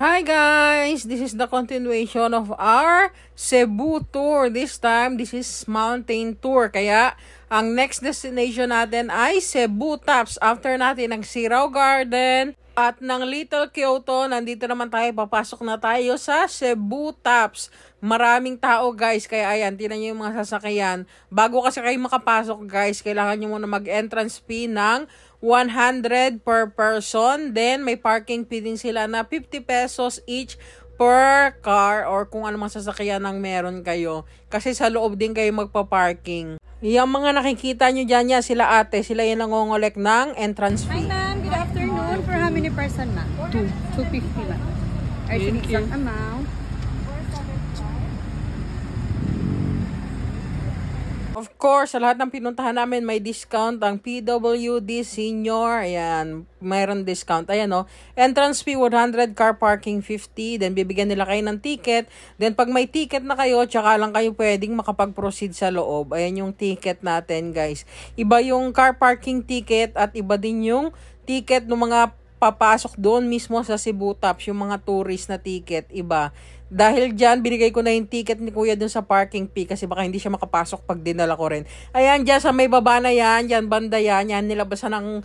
Hi guys! This is the continuation of our Cebu tour. This time, this is mountain tour. Kaya, ang next destination natin ay Cebu Tops. After natin ng Sirao Garden at ng Little Kyoto, nandito naman tayo. Papasok na tayo sa Cebu Tops. Maraming tao guys. Kaya ayan, tinan nyo yung mga sasakyan. Bago kasi kayo makapasok guys, kailangan nyo muna mag-entrance fee ng 100 per person. Then, may parking fee din sila na 50 pesos each per car or kung ano mang sasakyan ang meron kayo. Kasi sa loob din kayo magpa-parking. Yung mga nakikita nyo dyan yan, sila ate, sila yung nangongolek ng entrance fee. Hi ma'am, good afternoon. For how many person ma'am? 250 ma'am. Are you exact amount? Of course, sa lahat ng pinuntahan namin, may discount ang PWD Senior. Ayan, mayroon discount. Ayan o. Entrance fee 100, car parking 50. Then, bibigyan nila kayo ng ticket. Then, pag may ticket na kayo, tsaka lang kayo pwedeng makapag-proceed sa loob. Ayan yung ticket natin, guys. Iba yung car parking ticket at iba din yung ticket ng mga papasok doon mismo sa Cebu Tops. Yung mga tourist na ticket, iba. Dahil dyan, binigay ko na yung ticket ni Kuya dun sa parking fee kasi baka hindi siya makapasok pag dinala ko rin. Ayan, dyan sa may baba na yan, dyan banda yan, yan nilabasan ng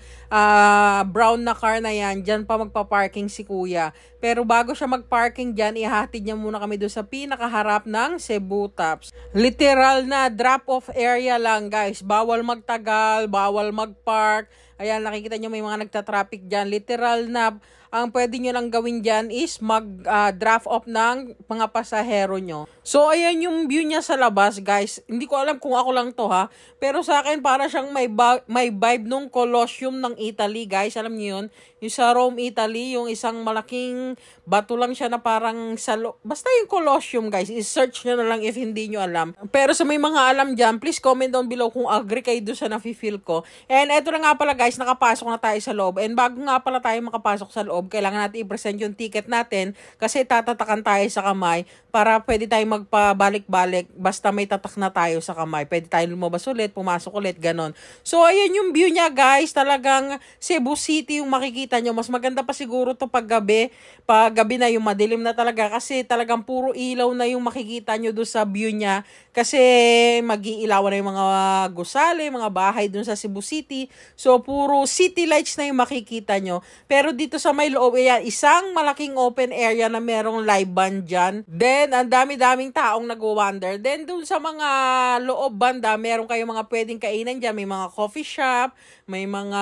brown na car na yan, dyan pa magpa-parking si Kuya. Pero bago siya mag-parking dyan, ihahatid niya muna kami doon sa pinakaharap ng Cebu Tops. Literal na drop-off area lang guys, bawal magtagal, bawal mag-park. Ayan, nakikita nyo may mga nagta-traffic dyan. Literal na, ang pwede nyo lang gawin dyan is mag-draft off ng mga pasahero nyo. So, ayan yung view niya sa labas, guys. Hindi ko alam kung ako lang to, ha. Pero sa akin, para siyang may vibe nung Colosseum ng Italy, guys. Alam niyo yun? Yung sa Rome, Italy, yung isang malaking bato lang siya na parang basta yung Colosseum, guys. I-search nyo na lang if hindi nyo alam. Pero sa may mga alam dyan, please comment down below kung agree kayo doon sa nafe-feel ko. And eto na nga pala, guys, nakapasok na tayo sa loob. And bago nga pala tayo makapasok sa loob, kailangan natin i-present yung ticket natin kasi tatatakan tayo sa kamay para pwede tayo magpabalik-balik basta may tatak na tayo sa kamay. Pwede tayo lumabas ulit, pumasok ulit, ganon. So, ayan yung view niya, guys. Talagang Cebu City yung makikita nyo. Mas maganda pa siguro to pag gabi. Pag gabi na yung madilim na talaga kasi talagang puro ilaw na yung makikita nyo doon sa view niya. Kasi mag-iilawan na yung mga gusali, mga bahay doon sa Cebu City. So, puro city lights na yung makikita nyo. Pero dito sa may loob, ayan, isang malaking open area na merong live band dyan. Then, ang dami-daming taong nag-wander. Then, dun sa mga loob banda, meron kayong mga pwedeng kainan dyan. May mga coffee shop, may mga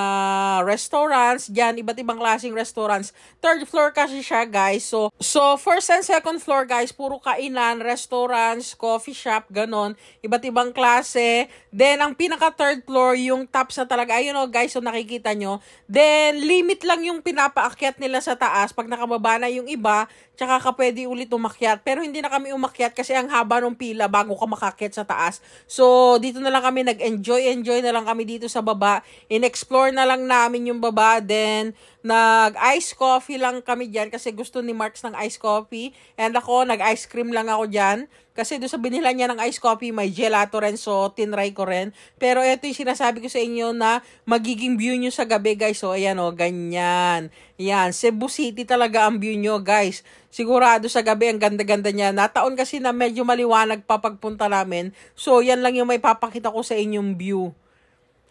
restaurants dyan, iba't ibang klaseng restaurants. Third floor kasi siya, guys. So first and second floor, guys, puro kainan, restaurants, coffee shop, ganon. Iba't ibang klase. Then, ang pinaka-third floor, yung tops na talaga. Ayun o, guys, so nakikita nyo. Then, limit lang yung pinapaakyat nila sa taas. Pag nakababa na yung iba, tsaka ka pwede ulit umakyat. Pero hindi na kami umakyat kasi ang haba ng pila bago ka makakyat sa taas. So, dito na lang kami nag-enjoy na lang kami dito sa baba. In-explore na lang namin yung baba. Then, nag-ice coffee lang kami dyan kasi gusto ni Marks ng ice coffee. And ako, nag-ice cream lang ako dyan. Kasi doon sa binila niya ng ice coffee, may gelato rin. So, tinry ko rin. Pero ito yung sinasabi ko sa inyo na magiging view nyo sa gabi, guys. So, ayan o, ganyan. Yan, Cebu City talaga ang view nyo, guys. Sigurado sa gabi, ang ganda-ganda niya. Nataon kasi na medyo maliwanag pa pagpunta namin. So, yan lang yung may papakita ko sa inyong view.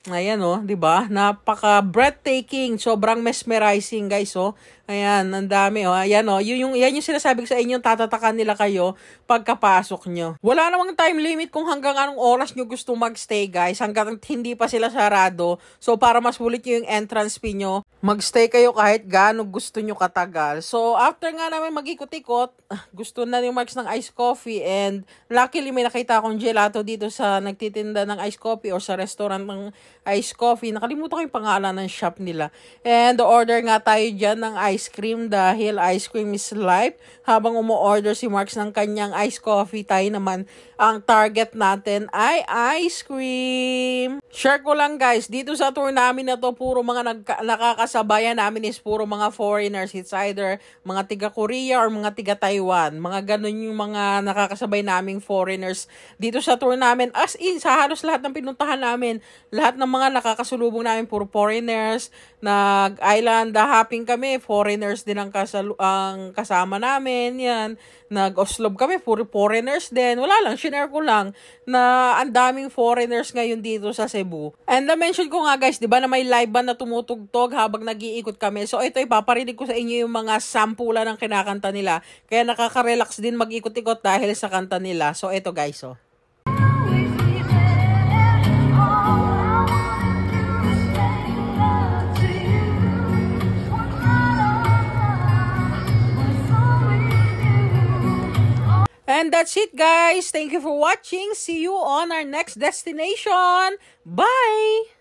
Ayan o, di ba? Napaka breathtaking, sobrang mesmerizing, guys, oh. Ayan, ang dami, oh. Ayan, oh. Yan yung sinasabi ko sa inyo, tatatakan nila kayo pagkapasok nyo. Wala namang time limit kung hanggang anong oras nyo gusto magstay, guys. Hanggang hindi pa sila sarado. So, para mas ulit yung entrance fee nyo, magstay kayo kahit gaano gusto nyo katagal. So, after nga namin mag-ikot-ikot, gusto na yung Marks ng ice coffee. And, luckily, may nakita akong gelato dito sa nagtitinda ng ice coffee or sa restaurant ng ice coffee. Nakalimutan ko yung pangalan ng shop nila. And, order nga tayo dyan ng ice cream dahil ice cream is life. Habang umu-order si Marks ng kanyang ice coffee, tayo naman, ang target natin ay ice cream. Share ko lang, guys, dito sa tour namin na to, puro mga nakakasabayan namin is puro mga foreigners. It's either mga tiga-Korea or mga tiga-Taiwan. Mga ganun yung mga nakakasabay naming foreigners dito sa tour namin. As in, sa halos lahat ng pinuntahan namin, lahat ng mga nakakasulubong namin, puro foreigners. Nag-island hopping kami, foreigners. foreigners din ang kasama namin. Yan. Nag-oslob kami, puro foreigners din. Wala lang, shinare ko lang na ang daming foreigners ngayon dito sa Cebu. And na-mention ko nga guys, di ba na may live band na tumutugtog habang nag-iikot kami. So ito, ipaparinig ko sa inyo yung mga sampulan ng kinakanta nila. Kaya nakaka-relax din mag-ikot-ikot dahil sa kanta nila. So ito guys, oh. And that's it guys. Thank you for watching. See you on our next destination. Bye!